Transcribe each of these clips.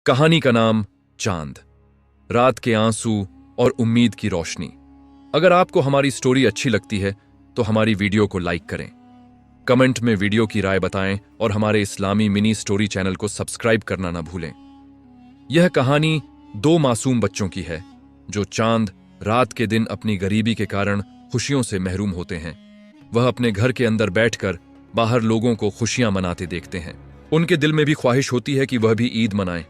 कहानी का नाम चांद, रात के आंसू और उम्मीद की रोशनी। अगर आपको हमारी स्टोरी अच्छी लगती है तो हमारी वीडियो को लाइक करें, कमेंट में वीडियो की राय बताएं और हमारे इस्लामी मिनी स्टोरी चैनल को सब्सक्राइब करना ना भूलें। यह कहानी दो मासूम बच्चों की है जो चांद रात के दिन अपनी गरीबी के कारण खुशियों से महरूम होते हैं। वह अपने घर के अंदर बैठकर बाहर लोगों को खुशियां मनाते देखते हैं। उनके दिल में भी ख्वाहिश होती है कि वह भी ईद मनाएं,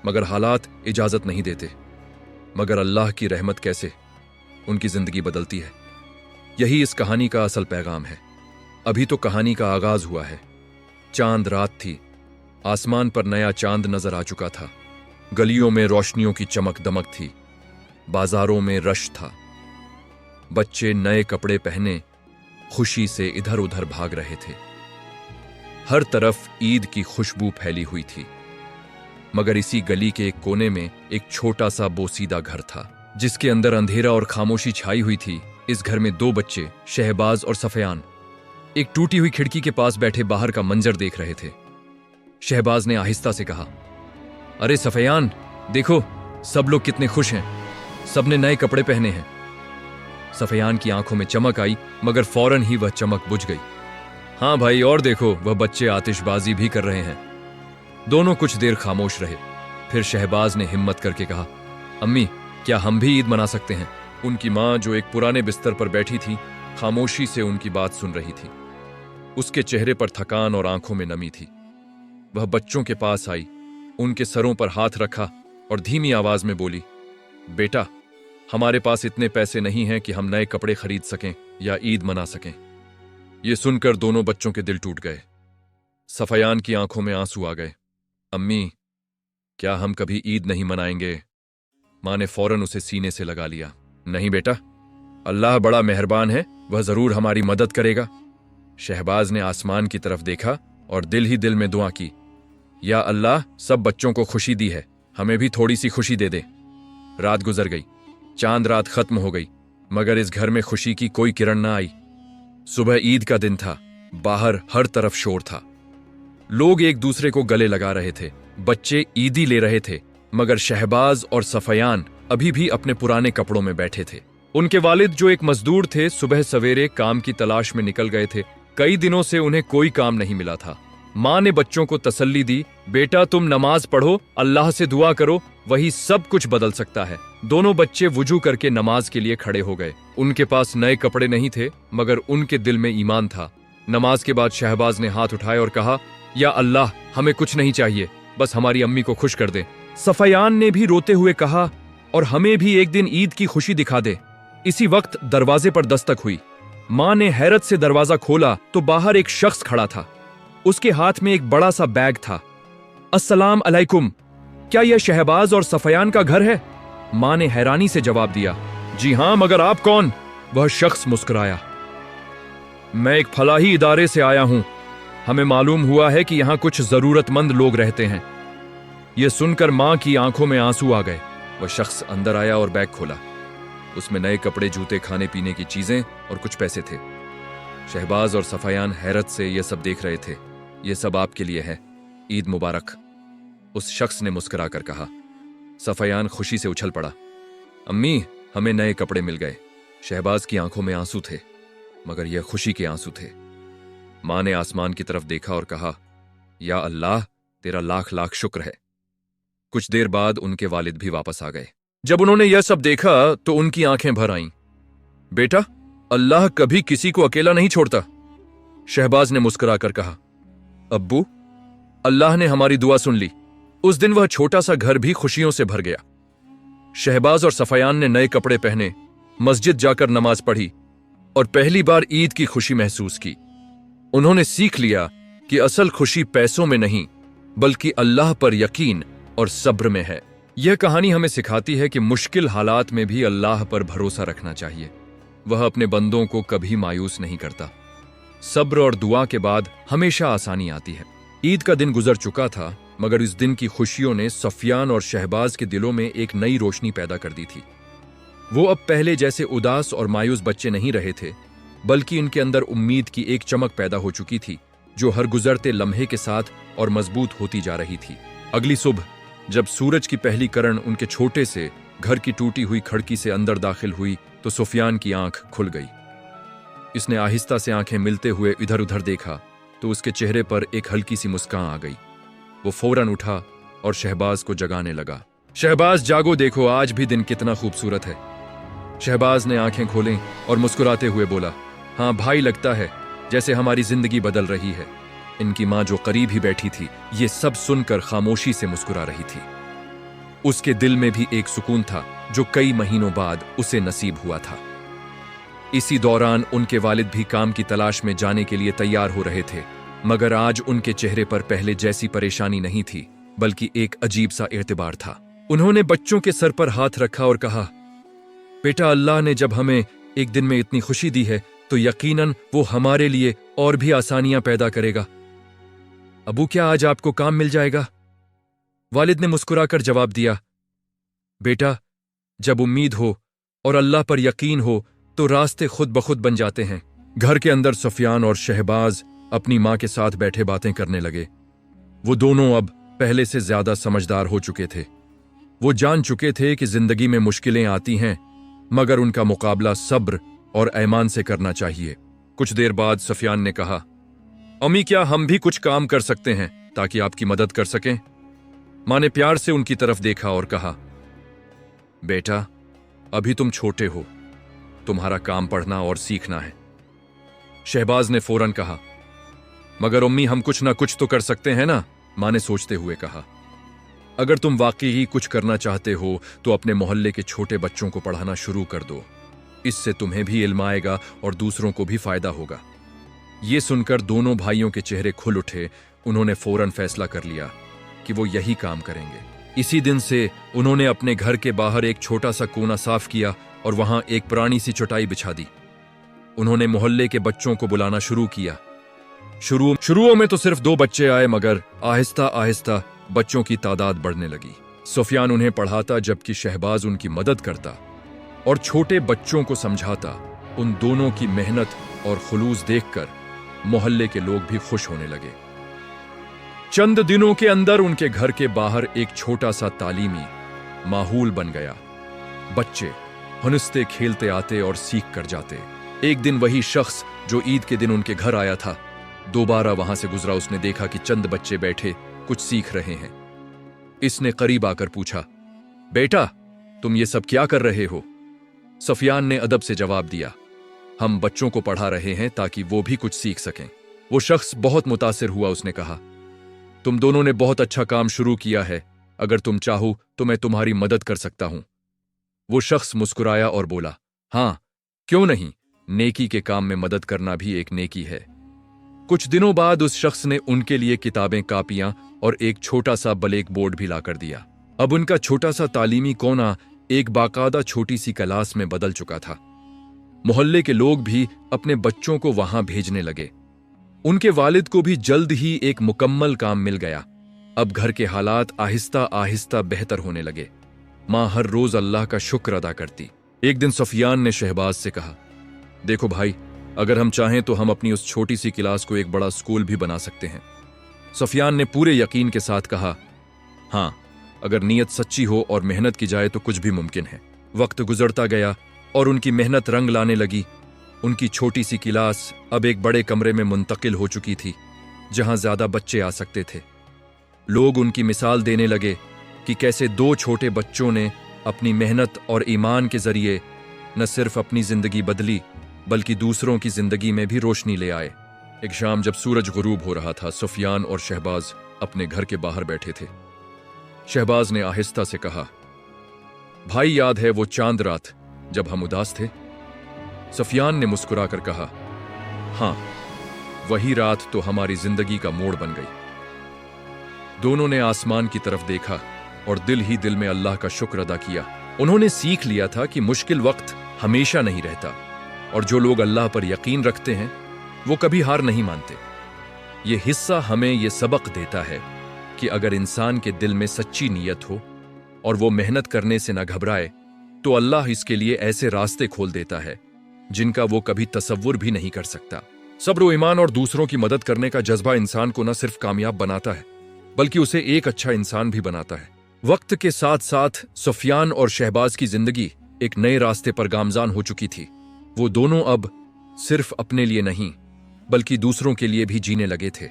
मगर हालात इजाजत नहीं देते। मगर अल्लाह की रहमत कैसे उनकी जिंदगी बदलती है, यही इस कहानी का असल पैगाम है। अभी तो कहानी का आगाज हुआ है। चांद रात थी, आसमान पर नया चांद नजर आ चुका था। गलियों में रोशनियों की चमक दमक थी, बाजारों में रश था। बच्चे नए कपड़े पहने खुशी से इधर उधर भाग रहे थे। हर तरफ ईद की खुशबू फैली हुई थी। मगर इसी गली के एक कोने में एक छोटा सा बोसीदा घर था जिसके अंदर अंधेरा और खामोशी छाई हुई थी। इस घर में दो बच्चे, शहबाज और सफयान, एक टूटी हुई खिड़की के पास बैठे बाहर का मंजर देख रहे थे। शहबाज ने आहिस्ता से कहा, अरे सफयान, देखो सब लोग कितने खुश हैं, सबने नए कपड़े पहने हैं। सफयान की आंखों में चमक आई, मगर फौरन ही वह चमक बुझ गई। हाँ भाई, और देखो वह बच्चे आतिशबाजी भी कर रहे हैं। दोनों कुछ देर खामोश रहे। फिर शहबाज ने हिम्मत करके कहा, अम्मी, क्या हम भी ईद मना सकते हैं? उनकी मां, जो एक पुराने बिस्तर पर बैठी थी, खामोशी से उनकी बात सुन रही थी। उसके चेहरे पर थकान और आंखों में नमी थी। वह बच्चों के पास आई, उनके सरों पर हाथ रखा और धीमी आवाज में बोली, बेटा, हमारे पास इतने पैसे नहीं हैं कि हम नए कपड़े खरीद सकें या ईद मना सकें। ये सुनकर दोनों बच्चों के दिल टूट गए। सफयान की आंखों में आंसू आ गए। अम्मी, क्या हम कभी ईद नहीं मनाएंगे? मां ने फौरन उसे सीने से लगा लिया। नहीं बेटा, अल्लाह बड़ा मेहरबान है, वह जरूर हमारी मदद करेगा। शहबाज ने आसमान की तरफ देखा और दिल ही दिल में दुआ की, या अल्लाह, सब बच्चों को खुशी दी है, हमें भी थोड़ी सी खुशी दे दे। रात गुजर गई, चांद रात खत्म हो गई, मगर इस घर में खुशी की कोई किरण न आई। सुबह ईद का दिन था, बाहर हर तरफ शोर था। लोग एक दूसरे को गले लगा रहे थे, बच्चे ईदी ले रहे थे, मगर शहबाज और सफयान अभी भी अपने पुराने कपड़ों में बैठे थे। उनके वालिद, जो एक मजदूर थे, सुबह सवेरे काम की तलाश में निकल गए थे। कई दिनों से उन्हें कोई काम नहीं मिला था। मां ने बच्चों को तसल्ली दी, बेटा तुम नमाज पढ़ो, अल्लाह से दुआ करो, वही सब कुछ बदल सकता है। दोनों बच्चे वुजू करके नमाज के लिए खड़े हो गए। उनके पास नए कपड़े नहीं थे, मगर उनके दिल में ईमान था। नमाज के बाद शहबाज ने हाथ उठाए और कहा, या अल्लाह, हमें कुछ नहीं चाहिए, बस हमारी अम्मी को खुश कर दे। सफयान ने भी रोते हुए कहा, और हमें भी एक दिन ईद की खुशी दिखा दे। इसी वक्त दरवाजे पर दस्तक हुई। मां ने हैरत से दरवाजा खोला तो बाहर एक शख्स खड़ा था। उसके हाथ में एक बड़ा सा बैग था। अस्सलाम अलैकुम, क्या यह शहबाज और सफयान का घर है? मां ने हैरानी से जवाब दिया, जी हां, मगर आप कौन? वह शख्स मुस्कुराया, मैं एक फलाही इदारे से आया हूं, हमें मालूम हुआ है कि यहां कुछ जरूरतमंद लोग रहते हैं। यह सुनकर मां की आंखों में आंसू आ गए। वह शख्स अंदर आया और बैग खोला। उसमें नए कपड़े, जूते, खाने पीने की चीजें और कुछ पैसे थे। शहबाज और सफयान हैरत से यह सब देख रहे थे। यह सब आपके लिए है, ईद मुबारक, उस शख्स ने मुस्कुराकर कहा। सफयान खुशी से उछल पड़ा, अम्मी, हमें नए कपड़े मिल गए। शहबाज की आंखों में आंसू थे, मगर यह खुशी के आंसू थे। मां ने आसमान की तरफ देखा और कहा, या अल्लाह, तेरा लाख लाख शुक्र है। कुछ देर बाद उनके वालिद भी वापस आ गए। जब उन्होंने यह सब देखा तो उनकी आंखें भर आईं। बेटा, अल्लाह कभी किसी को अकेला नहीं छोड़ता। शहबाज ने मुस्कुराकर कहा, अब्बू, अल्लाह ने हमारी दुआ सुन ली। उस दिन वह छोटा सा घर भी खुशियों से भर गया। शहबाज और सफयान ने नए कपड़े पहने, मस्जिद जाकर नमाज पढ़ी और पहली बार ईद की खुशी महसूस की। उन्होंने सीख लिया कि असल खुशी पैसों में नहीं, बल्कि अल्लाह पर यकीन और सब्र में है। यह कहानी हमें सिखाती है कि मुश्किल हालात में भी अल्लाह पर भरोसा रखना चाहिए। वह अपने बंदों को कभी मायूस नहीं करता। सब्र और दुआ के बाद हमेशा आसानी आती है। ईद का दिन गुजर चुका था, मगर इस दिन की खुशियों ने सफयान और शहबाज के दिलों में एक नई रोशनी पैदा कर दी थी। वो अब पहले जैसे उदास और मायूस बच्चे नहीं रहे थे, बल्कि इनके अंदर उम्मीद की एक चमक पैदा हो चुकी थी, जो हर गुजरते लम्हे के साथ और मजबूत होती जा रही थी। अगली सुबह जब सूरज की पहली किरण उनके छोटे से घर की टूटी हुई खिड़की से अंदर दाखिल हुई तो सुफियान की आंख खुल गई। इसने आहिस्ता से आंखें मिलते हुए इधर उधर देखा तो उसके चेहरे पर एक हल्की सी मुस्कान आ गई। वो फौरन उठा और शहबाज को जगाने लगा। शहबाज जागो, देखो आज भी दिन कितना खूबसूरत है। शहबाज ने आंखें खोलें और मुस्कुराते हुए बोला, हाँ भाई, लगता है जैसे हमारी जिंदगी बदल रही है। इनकी मां जो करीब ही बैठी थी ये सब सुनकर खामोशी से मुस्कुरा रही थी। उसके दिल में भी एक सुकून था जो कई महीनों बाद उसे नसीब हुआ था। इसी दौरान उनके वालिद भी काम की तलाश में जाने के लिए तैयार हो रहे थे, मगर आज उनके चेहरे पर पहले जैसी परेशानी नहीं थी, बल्कि एक अजीब सा एतबार था। उन्होंने बच्चों के सर पर हाथ रखा और कहा, बेटा, अल्लाह ने जब हमें एक दिन में इतनी खुशी दी है तो यकीनन वो हमारे लिए और भी आसानियां पैदा करेगा। अबू, क्या आज आपको काम मिल जाएगा? वालिद ने मुस्कुराकर जवाब दिया, बेटा, जब उम्मीद हो और अल्लाह पर यकीन हो तो रास्ते खुद ब खुद बन जाते हैं। घर के अंदर सुफियान और शहबाज अपनी मां के साथ बैठे बातें करने लगे। वो दोनों अब पहले से ज्यादा समझदार हो चुके थे। वो जान चुके थे कि जिंदगी में मुश्किलें आती हैं, मगर उनका मुकाबला सब्र और ईमान से करना चाहिए। कुछ देर बाद सुफियान ने कहा, अम्मी, क्या हम भी कुछ काम कर सकते हैं ताकि आपकी मदद कर सकें? मां ने प्यार से उनकी तरफ देखा और कहा, बेटा, अभी तुम छोटे हो, तुम्हारा काम पढ़ना और सीखना है। शहबाज ने फौरन कहा, मगर अम्मी, हम कुछ ना कुछ तो कर सकते हैं ना? मां ने सोचते हुए कहा, अगर तुम वाकई ही कुछ करना चाहते हो तो अपने मोहल्ले के छोटे बच्चों को पढ़ाना शुरू कर दो। इससे तुम्हें भी इल्म आएगा और दूसरों को भी फायदा होगा। ये सुनकर दोनों भाइयों के चेहरे खुल उठे। उन्होंने फौरन फैसला कर लिया कि वो यही काम करेंगे। इसी दिन से उन्होंने अपने घर के बाहर एक छोटा सा कोना साफ किया और वहां एक पुरानी सी चटाई बिछा दी। उन्होंने मोहल्ले के बच्चों को बुलाना शुरू किया। शुरुओं में तो सिर्फ 2 बच्चे आए, मगर आहिस्ता आहिस्ता बच्चों की तादाद बढ़ने लगी। सुफियान उन्हें पढ़ाता जबकि शहबाज उनकी मदद करता और छोटे बच्चों को समझाता। उन दोनों की मेहनत और खुलूस देखकर मोहल्ले के लोग भी खुश होने लगे। चंद दिनों के अंदर उनके घर के बाहर एक छोटा सा तालीमी माहौल बन गया। बच्चे हंसते खेलते आते और सीख कर जाते। एक दिन वही शख्स जो ईद के दिन उनके घर आया था दोबारा वहां से गुजरा। उसने देखा कि चंद बच्चे बैठे कुछ सीख रहे हैं। इसने करीब आकर पूछा, बेटा, तुम ये सब क्या कर रहे हो? सुफियान ने अदब से जवाब दिया, हम बच्चों को पढ़ा रहे हैं ताकि वो भी कुछ सीख सकें। वो शख्स बहुत मुतासिर हुआ। उसने कहा, तुम दोनों ने बहुत अच्छा काम शुरू किया है। अगर तुम चाहो तो मैं तुम्हारी मदद कर सकता हूं। वो शख्स मुस्कुराया और बोला, हां, क्यों नहीं, नेकी के काम में मदद करना भी एक नेकी है। कुछ दिनों बाद उस शख्स ने उनके लिए किताबें, कापियां और एक छोटा सा ब्लैक बोर्ड भी लाकर दिया। अब उनका छोटा सा तालीमी कोना एक बाकायदा छोटी सी क्लास में बदल चुका था। मोहल्ले के लोग भी अपने बच्चों को वहां भेजने लगे। उनके वालिद को भी जल्द ही एक मुकम्मल काम मिल गया। अब घर के हालात आहिस्ता आहिस्ता बेहतर होने लगे। मां हर रोज अल्लाह का शुक्र अदा करती। एक दिन सुफियान ने शहबाज से कहा, देखो भाई, अगर हम चाहें तो हम अपनी उस छोटी सी क्लास को एक बड़ा स्कूल भी बना सकते हैं। सुफियान ने पूरे यकीन के साथ कहा, हां, अगर नीयत सच्ची हो और मेहनत की जाए तो कुछ भी मुमकिन है। वक्त गुजरता गया और उनकी मेहनत रंग लाने लगी। उनकी छोटी सी क्लास अब एक बड़े कमरे में मुंतकिल हो चुकी थी, जहां ज्यादा बच्चे आ सकते थे। लोग उनकी मिसाल देने लगे कि कैसे 2 छोटे बच्चों ने अपनी मेहनत और ईमान के जरिए न सिर्फ अपनी जिंदगी बदली बल्कि दूसरों की जिंदगी में भी रोशनी ले आए। एक शाम जब सूरज गुरूब हो रहा था, सुफियान और शहबाज अपने घर के बाहर बैठे थे। शहबाज ने आहिस्ता से कहा, भाई, याद है वो चांद रात जब हम उदास थे? सुफियान ने मुस्कुराकर कहा, हां, वही रात तो हमारी जिंदगी का मोड़ बन गई। दोनों ने आसमान की तरफ देखा और दिल ही दिल में अल्लाह का शुक्र अदा किया। उन्होंने सीख लिया था कि मुश्किल वक्त हमेशा नहीं रहता और जो लोग अल्लाह पर यकीन रखते हैं वो कभी हार नहीं मानते। ये हिस्सा हमें ये सबक देता है कि अगर इंसान के दिल में सच्ची नीयत हो और वो मेहनत करने से न घबराए तो अल्लाह इसके लिए ऐसे रास्ते खोल देता है जिनका वो कभी तसव्वुर भी नहीं कर सकता। सब्र, ईमान और दूसरों की मदद करने का जज्बा इंसान को न सिर्फ कामयाब बनाता है बल्कि उसे एक अच्छा इंसान भी बनाता है। वक्त के साथ साथ सुफियान और शहबाज की जिंदगी एक नए रास्ते पर गामजान हो चुकी थी। वो दोनों अब सिर्फ अपने लिए नहीं बल्कि दूसरों के लिए भी जीने लगे थे।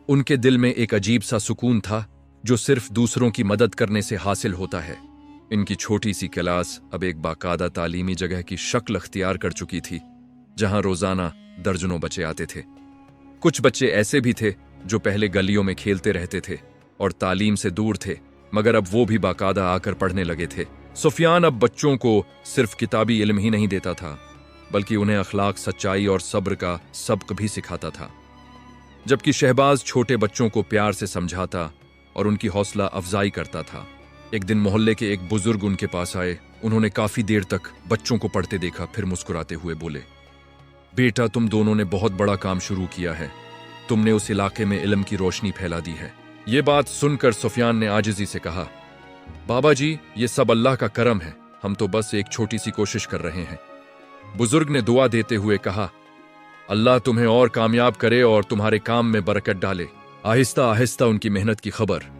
उनके दिल में एक अजीब सा सुकून था जो सिर्फ दूसरों की मदद करने से हासिल होता है। इनकी छोटी सी क्लास अब एक बाकायदा तालीमी जगह की शक्ल अख्तियार कर चुकी थी, जहां रोजाना दर्जनों बच्चे आते थे। कुछ बच्चे ऐसे भी थे जो पहले गलियों में खेलते रहते थे और तालीम से दूर थे, मगर अब वो भी बाकायदा आकर पढ़ने लगे थे। सुफियान अब बच्चों को सिर्फ किताबी इल्म ही नहीं देता था, बल्कि उन्हें अखलाक, सच्चाई और सब्र का सबक भी सिखाता था। जबकि शहबाज छोटे बच्चों को प्यार से समझाता और उनकी हौसला अफजाई करता था। एक दिन मोहल्ले के एक बुजुर्ग उनके पास आए। उन्होंने काफी देर तक बच्चों को पढ़ते देखा, फिर मुस्कुराते हुए बोले, बेटा, तुम दोनों ने बहुत बड़ा काम शुरू किया है। तुमने उस इलाके में इल्म की रोशनी फैला दी है। ये बात सुनकर सुफियान ने आजिजी से कहा, बाबा जी, ये सब अल्लाह का करम है, हम तो बस एक छोटी सी कोशिश कर रहे हैं। बुजुर्ग ने दुआ देते हुए कहा, अल्लाह तुम्हें और कामयाब करे और तुम्हारे काम में बरकत डाले। आहिस्ता आहिस्ता उनकी मेहनत की खबर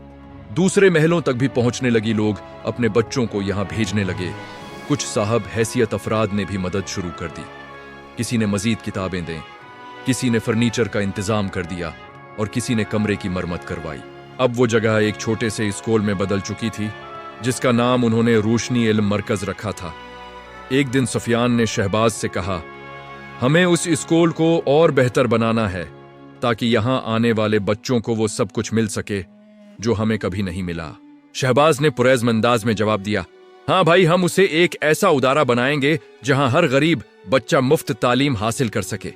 दूसरे महलों तक भी पहुंचने लगी। लोग अपने बच्चों को यहां भेजने लगे। कुछ साहब हैसियत अफराद ने भी मदद शुरू कर दी। किसी ने मजीद किताबें दें, किसी ने फर्नीचर का इंतजाम कर दिया और किसी ने कमरे की मरम्मत करवाई। अब वो जगह एक छोटे से स्कूल में बदल चुकी थी, जिसका नाम उन्होंने रोशनी इल्म मरकज रखा था। एक दिन सुफियान ने शहबाज से कहा, हमें उस स्कूल को और बेहतर बनाना है ताकि यहां आने वाले बच्चों को वो सब कुछ मिल सके जो हमें कभी नहीं मिला। शहबाज ने पुरैज़्म अंदाज में जवाब दिया, हाँ भाई, हम उसे एक ऐसा उदारा बनाएंगे जहां हर गरीब बच्चा मुफ्त तालीम हासिल कर सके।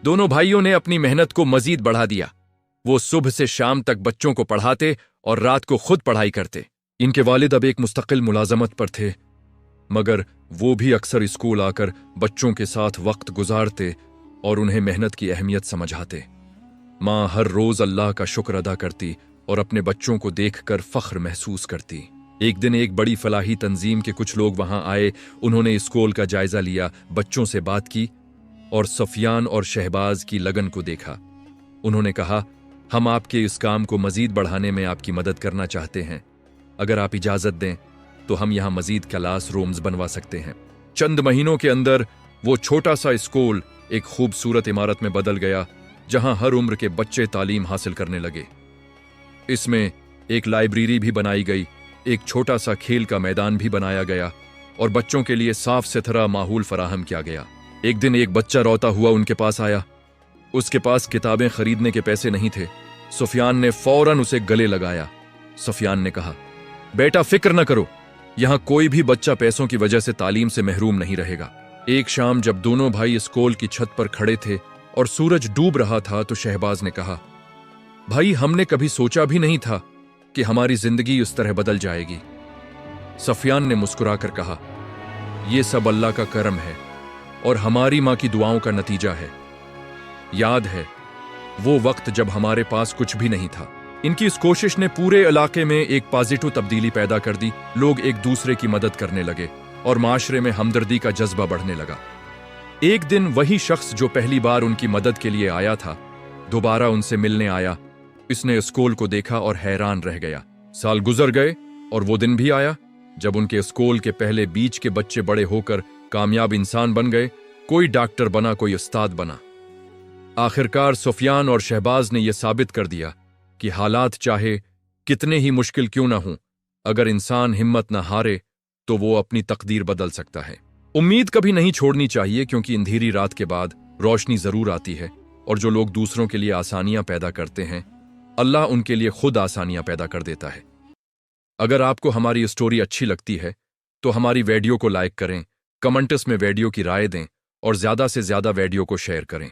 दोनों भाइयों ने अपनी मेहनत को मजीद बढ़ा दिया। वो सुबह से शाम तक बच्चों को पढ़ाते और रात को खुद पढ़ाई करते। इनके वालिद अब एक मुस्तकिल मुलाजमत पर थे, मगर वो भी अक्सर स्कूल आकर बच्चों के साथ वक्त गुजारते और उन्हें मेहनत की अहमियत समझाते। माँ हर रोज अल्लाह का शुक्र अदा करती और अपने बच्चों को देखकर फख्र महसूस करती। एक दिन एक बड़ी फलाही तंजीम के कुछ लोग वहां आए। उन्होंने स्कूल का जायजा लिया, बच्चों से बात की और सुफियान और शहबाज की लगन को देखा। उन्होंने कहा, हम आपके इस काम को मजीद बढ़ाने में आपकी मदद करना चाहते हैं। अगर आप इजाजत दें तो हम यहाँ मजीद क्लास रूम्स बनवा सकते हैं। चंद महीनों के अंदर वो छोटा सा स्कूल एक खूबसूरत इमारत में बदल गया, जहां हर उम्र के बच्चे तालीम हासिल करने लगे। इसमें एक लाइब्रेरी भी बनाई गई, एक छोटा सा खेल का मैदान भी बनाया गया और बच्चों के लिए साफ सुथरा माहौल फराहम किया गया। एक दिन एक बच्चा रोता हुआ उनके पास आया। उसके पास किताबें खरीदने के पैसे नहीं थे। सुफियान ने फौरन उसे गले लगाया। सुफियान ने कहा, बेटा, फिक्र न करो, यहां कोई भी बच्चा पैसों की वजह से तालीम से महरूम नहीं रहेगा। एक शाम जब दोनों भाई स्कूल की छत पर खड़े थे और सूरज डूब रहा था तो शहबाज ने कहा, भाई, हमने कभी सोचा भी नहीं था कि हमारी जिंदगी उस तरह बदल जाएगी। सुफियान ने मुस्कुराकर कहा, यह सब अल्लाह का करम है और हमारी मां की दुआओं का नतीजा है। याद है वो वक्त जब हमारे पास कुछ भी नहीं था। इनकी इस कोशिश ने पूरे इलाके में एक पॉजिटिव तब्दीली पैदा कर दी। लोग एक दूसरे की मदद करने लगे और माशरे में हमदर्दी का जज्बा बढ़ने लगा। एक दिन वही शख्स जो पहली बार उनकी मदद के लिए आया था, दोबारा उनसे मिलने आया। इसने स्कूल को देखा और हैरान रह गया। साल गुजर गए और वो दिन भी आया जब उनके स्कूल के पहले बीच के बच्चे बड़े होकर कामयाब इंसान बन गए। कोई डॉक्टर बना, कोई उस्ताद बना। आखिरकार सुफियान और शहबाज ने यह साबित कर दिया कि हालात चाहे कितने ही मुश्किल क्यों ना हों, अगर इंसान हिम्मत न हारे तो वो अपनी तकदीर बदल सकता है। उम्मीद कभी नहीं छोड़नी चाहिए, क्योंकि अंधेरी रात के बाद रोशनी जरूर आती है और जो लोग दूसरों के लिए आसानियां पैदा करते हैं, अल्लाह उनके लिए खुद आसानियां पैदा कर देता है। अगर आपको हमारी स्टोरी अच्छी लगती है तो हमारी वीडियो को लाइक करें, कमेंट्स में वीडियो की राय दें और ज्यादा से ज्यादा वीडियो को शेयर करें।